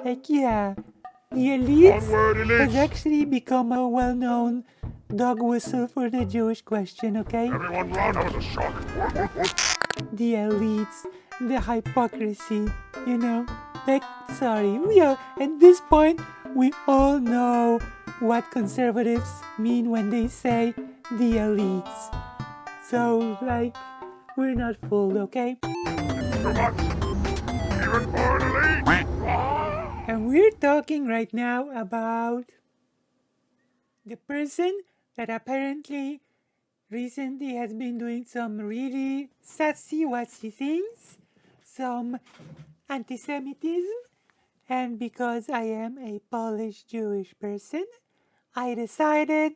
Like, yeah, the elites Onward, has elites! actually become a well-known dog whistle for the Jewish question, okay? Everyone run! That was a shock. The elites, the hypocrisy, you know? Like, sorry, we are, at this point, we all know what conservatives mean when they say the elites. So, like, we're not fooled, okay? Too much! Even for an elite! And we're talking right now about the person that apparently recently has been doing some really sassy-wassy things, some anti-Semitism, and because I am a Polish Jewish person, I decided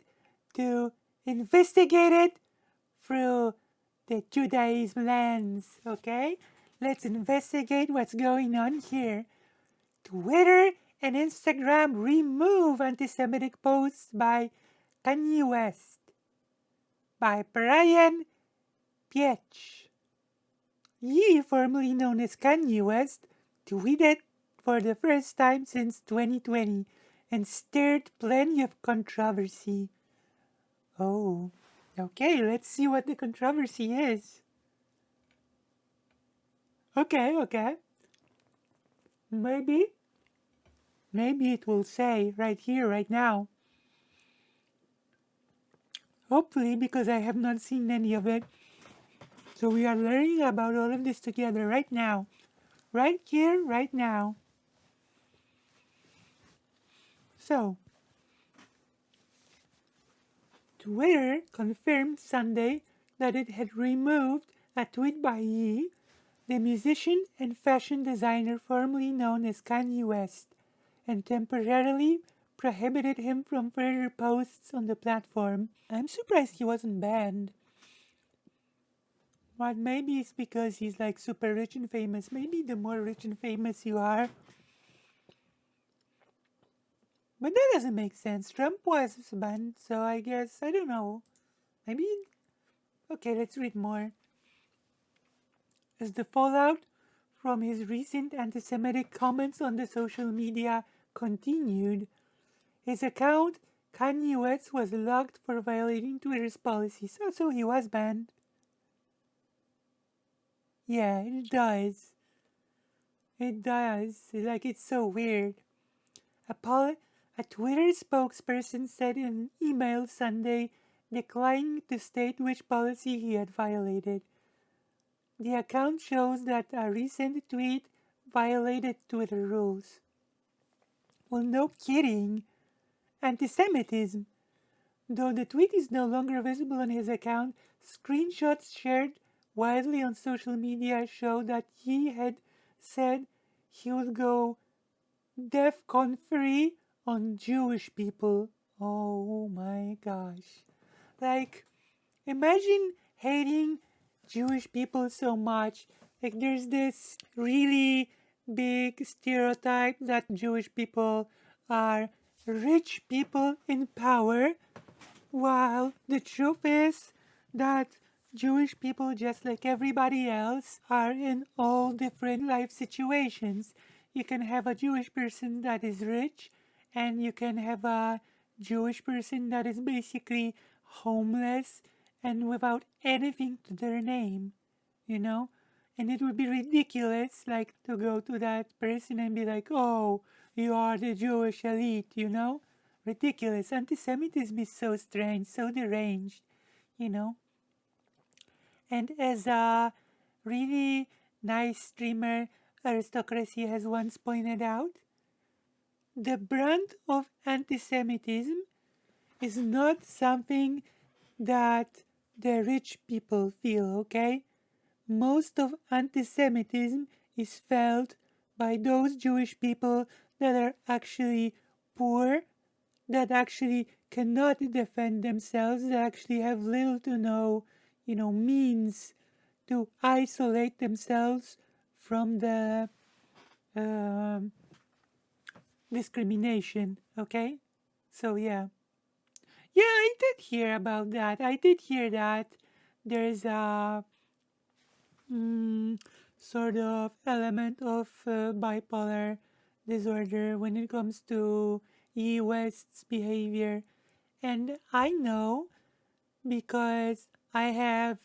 to investigate it through the Judaism lens, okay? Let's investigate what's going on here. Twitter and Instagram remove anti-Semitic posts by Kanye West, by Brian Pietsch. He, formerly known as Kanye West, tweeted for the first time since 2020 and stirred plenty of controversy. Oh, okay, let's see what the controversy is. Okay. Maybe it will say right here, right now. Hopefully, because I have not seen any of it. So we are learning about all of this together right now. Right here, right now. So, Twitter confirmed Sunday that it had removed a tweet by Ye, the musician and fashion designer formerly known as Kanye West, and temporarily prohibited him from further posts on the platform. I'm surprised he wasn't banned. But maybe it's because he's like super rich and famous. Maybe the more rich and famous you are. But that doesn't make sense. Trump was banned, so I guess, I don't know. Maybe. Okay, let's read more. As the fallout from his recent anti Semitic comments on the social media continued, his account, Kanye West, was logged for violating Twitter's policies. So he was banned. Yeah, it does. It does. Like, it's so weird. A Twitter spokesperson said in an email Sunday declining to state which policy he had violated. The account shows that a recent tweet violated Twitter rules. Well, no kidding. Anti-Semitism. Though the tweet is no longer visible on his account, screenshots shared widely on social media show that he had said he would go DEFCON free on Jewish people. Oh my gosh. Like, imagine hating Jewish people so much. Like, there's this really big stereotype that Jewish people are rich people in power, while the truth is that Jewish people, just like everybody else, are in all different life situations. You can have a Jewish person that is rich, and you can have a Jewish person that is basically homeless and without anything to their name, you know? And it would be ridiculous, like, to go to that person and be like, oh, you are the Jewish elite, you know? Ridiculous. Anti-Semitism is so strange, so deranged, you know? And as a really nice streamer, Aristocracy has once pointed out, the brunt of anti-Semitism is not something that the rich people feel, okay? Most of anti-Semitism is felt by those Jewish people that are actually poor, that actually cannot defend themselves, that actually have little to no, means to isolate themselves from the um discrimination, okay? So, yeah. Yeah, I did hear about that. I did hear that there's a sort of element of bipolar disorder when it comes to E. West's behavior. And I know because I have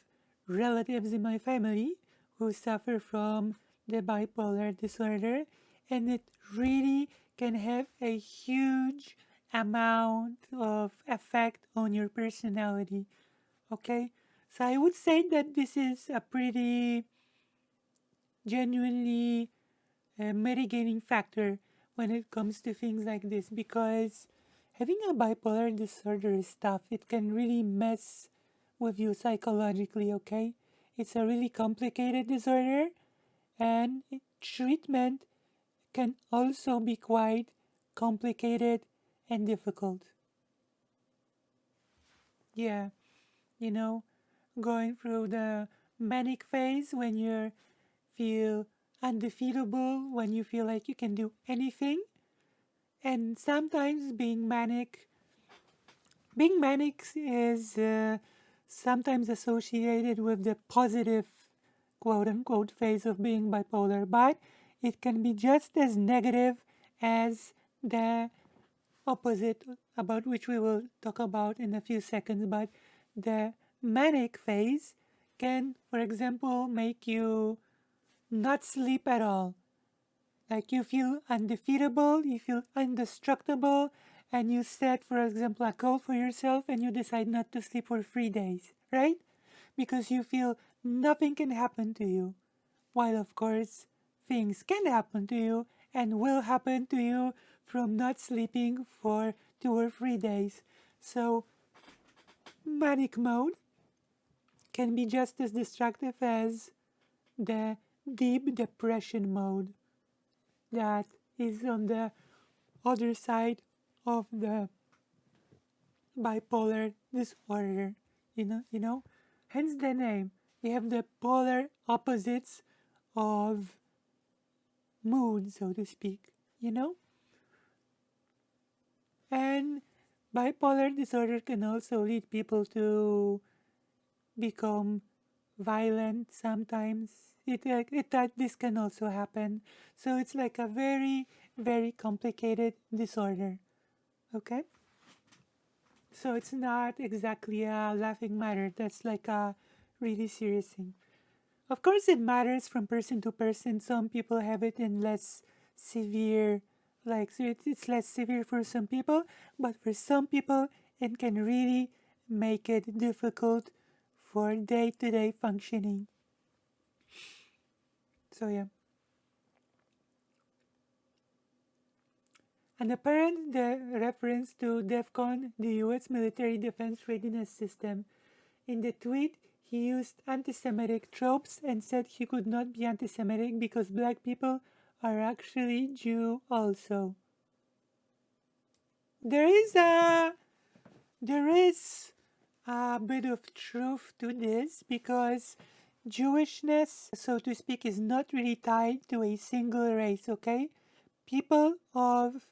relatives in my family who suffer from the bipolar disorder, and it really can have a huge amount of effect on your personality. Okay, so I would say that this is a pretty genuinely mitigating factor when it comes to things like this, because having a bipolar disorder is tough. It can really mess with you psychologically, okay? It's a really complicated disorder, and treatment can also be quite complicated and difficult. Yeah, you know, going through the manic phase when you feel undefeatable, when you feel like you can do anything, and sometimes being manic is sometimes associated with the positive quote unquote phase of being bipolar, but it can be just as negative as the opposite, about which we will talk about in a few seconds. But the manic phase can, for example, make you not sleep at all. Like you feel undefeatable, you feel indestructible, and you set, for example, a goal for yourself and you decide not to sleep for 3 days, right? Because you feel nothing can happen to you. While, of course, things can happen to you and will happen to you from not sleeping for 2 or 3 days. So, manic mode can be just as destructive as the deep depression mode that is on the other side of the bipolar disorder. You know, hence the name. You have the polar opposites of mood, so to speak. You know, and bipolar disorder can also lead people to become violent sometimes. This can also happen. So it's like a very, very complicated disorder. Okay? So it's not exactly a laughing matter. That's like a really serious thing. Of course, it matters from person to person. Some people have it in less severe, like, so it's less severe for some people, but for some people, it can really make it difficult for day to day functioning. So, yeah. And apparent the reference to DEFCON, the US military defense readiness system. In the tweet, he used anti Semitic tropes and said he could not be anti Semitic because black people are actually Jew also. There is a there is a bit of truth to this because Jewishness, so to speak, is not really tied to a single race, okay? People of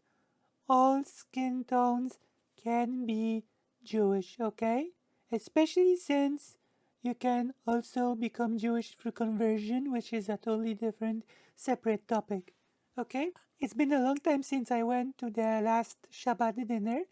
all skin tones can be Jewish, okay? Especially since you can also become Jewish through conversion, which is a totally different, separate topic, okay? It's been a long time since I went to the last Shabbat dinner,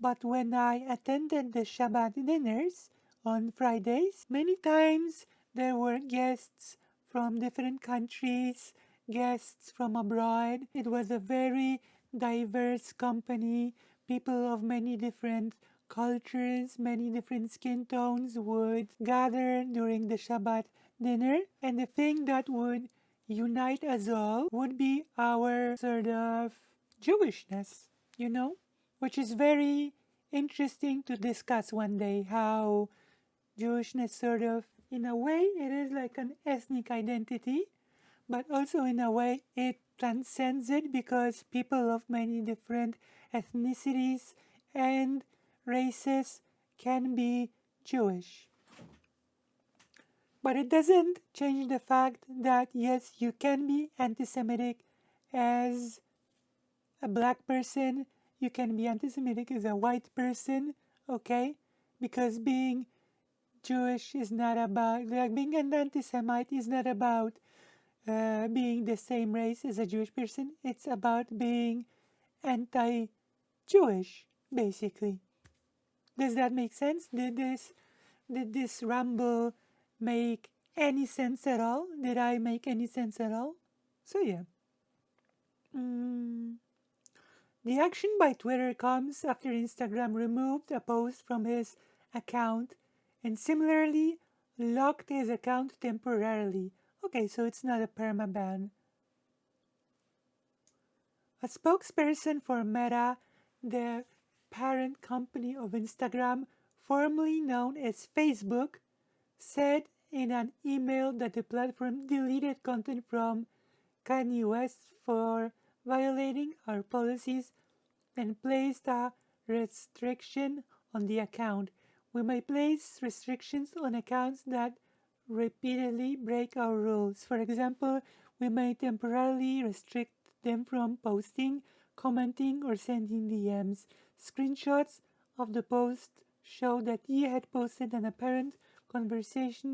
but when I attended the Shabbat dinners on Fridays, many times there were guests from different countries, guests from abroad. It was a very diverse company. People of many different cultures, many different skin tones would gather during the Shabbat dinner. And the thing that would unite us all would be our sort of Jewishness, you know? Which is very interesting to discuss one day, how Jewishness sort of, in a way, it is like an ethnic identity, but also in a way it transcends it because people of many different ethnicities and races can be Jewish. But it doesn't change the fact that yes, you can be anti Semitic as a black person, you can be anti Semitic as a white person, okay? Because being Jewish is not about, like being an anti Semite is not about being the same race as a Jewish person. It's about being anti-Jewish, basically. Does that make sense? Did this ramble make any sense at all? Did I make any sense at all? So yeah. Mm, the action by Twitter comes after Instagram removed a post from his account and similarly locked his account temporarily. Okay, so it's not a permaban. A spokesperson for Meta, the parent company of Instagram, formerly known as Facebook, said in an email that the platform deleted content from Kanye West for violating our policies and placed a restriction on the account. We may place restrictions on accounts that repeatedly break our rules. For example, we may temporarily restrict them from posting, commenting, or sending DMs. Screenshots of the post show that he had posted an apparent conversation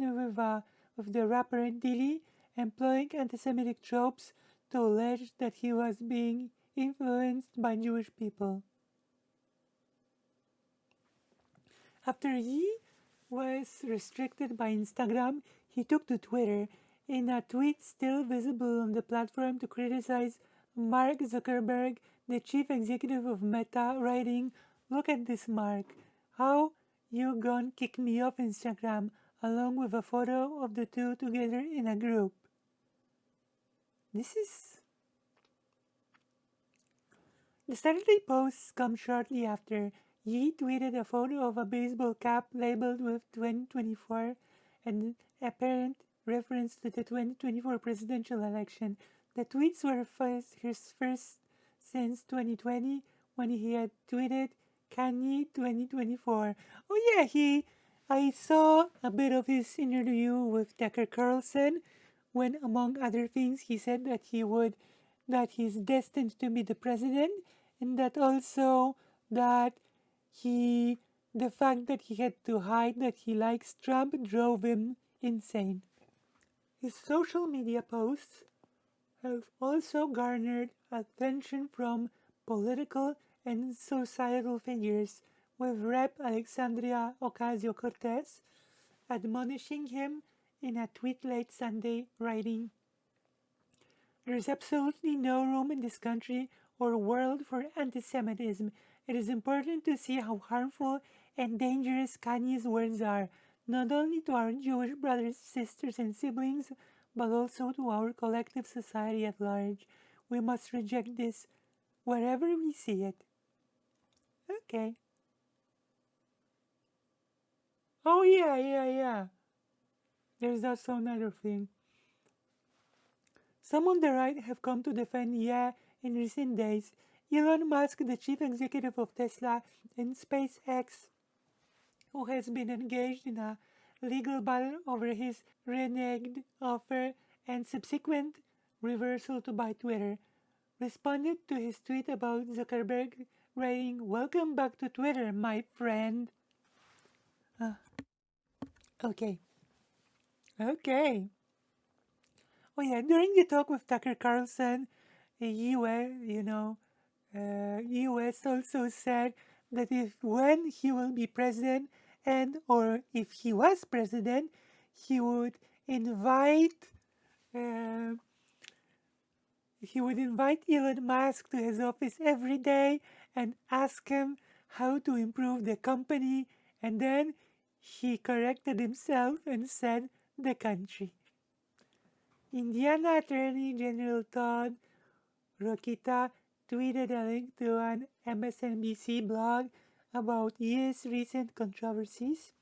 with the rapper Dilly, employing anti-Semitic tropes to allege that he was being influenced by Jewish people. After he was restricted by Instagram, he took to Twitter in a tweet still visible on the platform to criticize Mark Zuckerberg, the chief executive of Meta, writing, "Look at this, Mark. How you gone kick me off Instagram," along with a photo of the two together in a group. This is. The Saturday posts come shortly after Yi tweeted a photo of a baseball cap labeled with 2024 and apparent reference to the 2024 presidential election. The tweets were his first since 2020 when he had tweeted Kanye 2024. Oh yeah, I saw a bit of his interview with Tucker Carlson when among other things he said that he's destined to be the president and that also that he the fact that he had to hide that he likes Trump drove him insane. His social media posts have also garnered attention from political and societal figures, with Rep. Alexandria Ocasio Cortez admonishing him in a tweet late Sunday, writing, "There is absolutely no room in this country or world for anti Semitism. It is important to see how harmful and dangerous Kanye's words are, not only to our Jewish brothers, sisters, and siblings, but also to our collective society at large. We must reject this wherever we see it." Okay. Oh, yeah. There's also another thing. Some on the right have come to defend Yeah in recent days. Elon Musk, the chief executive of Tesla and SpaceX, who has been engaged in a legal battle over his reneged offer and subsequent reversal to buy Twitter, responded to his tweet about Zuckerberg, writing, "Welcome back to Twitter, my friend." Uh, okay. Okay. Oh yeah, during the talk with Tucker Carlson, US also said that if when he will be president and or if he was president, he would invite uh, Elon Musk to his office every day and ask him how to improve the company, and then he corrected himself and said the country. Indiana Attorney General Todd Rokita tweeted a link to an MSNBC blog about Ye's recent controversies,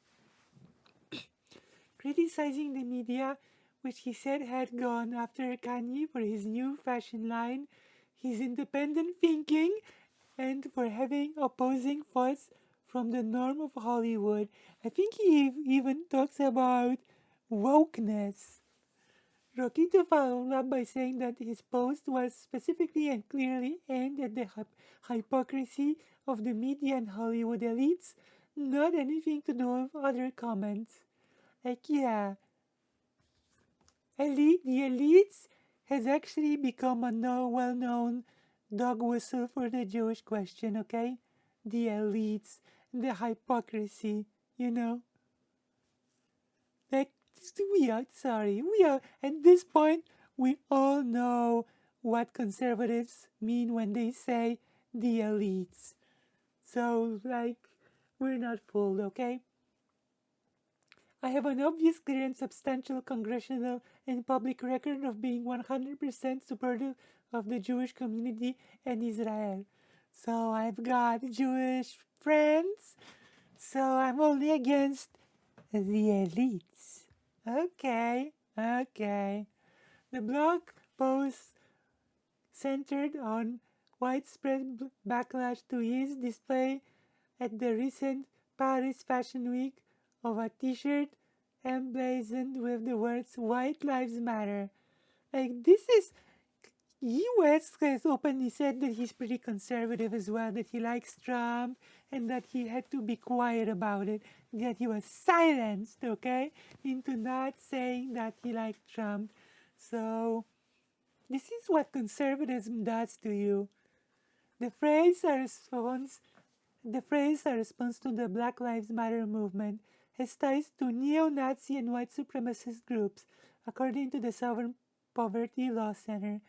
criticizing the media, which he said had gone after Kanye for his new fashion line, his independent thinking, and for having opposing thoughts from the norm of Hollywood. I think he even talks about wokeness. Rokito followed up by saying that his post was specifically and clearly aimed at the hypocrisy of the media and Hollywood elites, not anything to do with other comments. Like, yeah, the elites has actually become a well-known dog whistle for the Jewish question, okay? The elites, the hypocrisy, you know? Like, we are, at this point, we all know what conservatives mean when they say the elites. So, like, we're not fooled, okay? I have an obvious, clear, and substantial congressional and public record of being 100% supportive of the Jewish community and Israel. So I've got Jewish friends, so I'm only against the elites. Okay, okay. The blog post centered on widespread backlash to his display at the recent Paris Fashion Week of a t-shirt emblazoned with the words White Lives Matter. Like, this is US has openly said that he's pretty conservative as well, that he likes Trump and that he had to be quiet about it, that he was silenced, okay, into not saying that he liked Trump. So this is what conservatism does to you. The phrase a response the phrase a response to the Black Lives Matter movement has ties to neo-Nazi and white supremacist groups, according to the Southern Poverty Law Center.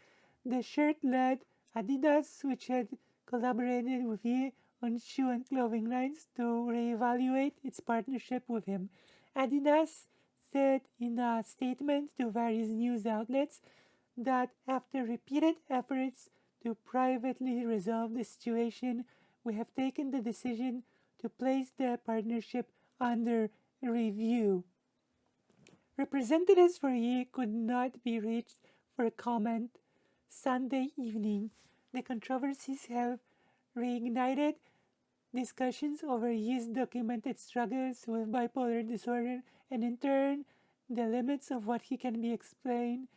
The shirt led Adidas, which had collaborated with Ye on shoe and clothing lines, to reevaluate its partnership with him. Adidas said in a statement to various news outlets that after repeated efforts to privately resolve the situation, we have taken the decision to place the partnership under review. Representatives for Ye could not be reached for comment Sunday evening. The controversies have reignited discussions over Ye's documented struggles with bipolar disorder and in turn the limits of what can be explained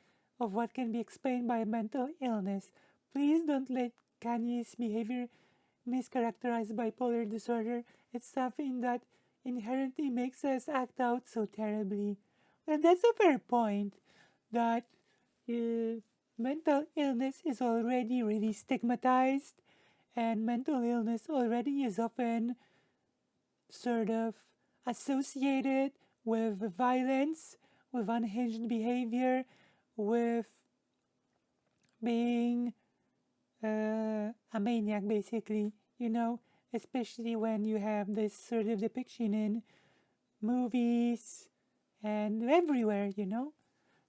by mental illness. Please don't let Kanye's behavior mischaracterize bipolar disorder. It's something that inherently makes us act out so terribly. Well, that's a fair point. That mental illness is already really stigmatized, and mental illness already is often sort of associated with violence, with unhinged behavior, with being a maniac, basically, especially when you have this sort of depiction in movies and everywhere. So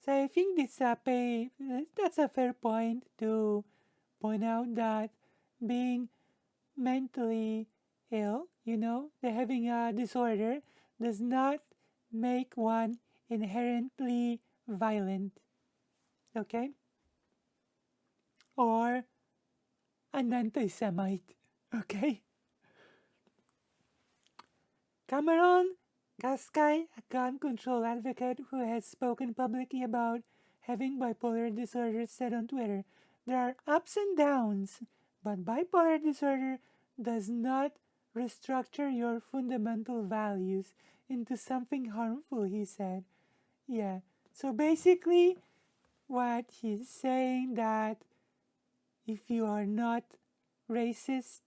I think that's a fair point to point out that being mentally ill, the having a disorder, does not make one inherently violent, okay? Or an anti-Semite, okay? Cameron Gaskai, a gun control advocate who has spoken publicly about having bipolar disorder, said on Twitter, "There are ups and downs, but bipolar disorder does not restructure your fundamental values into something harmful," he said. Yeah, so basically what he's saying that if you are not racist,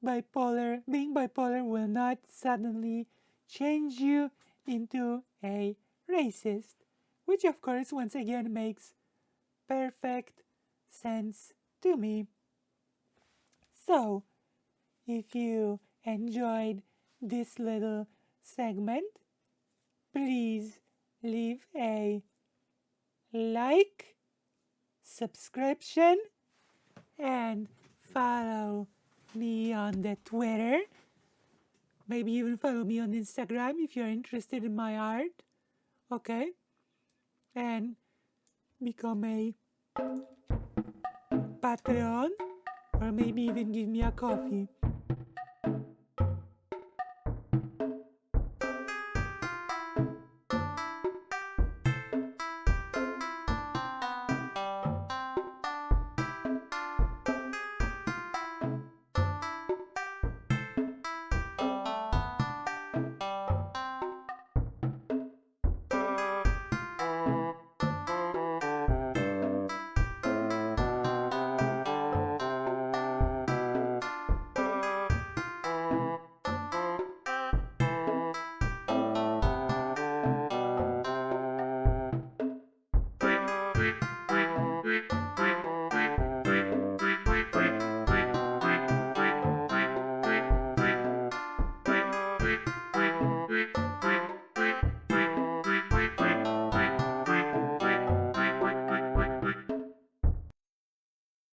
being bipolar will not suddenly change you into a racist, which of course once again makes perfect sense to me. So, if you enjoyed this little segment, please leave a like, subscription, and follow me on the Twitter. Maybe even follow me on Instagram if you're interested in my art. Okay? And become a Patreon, or maybe even give me a coffee.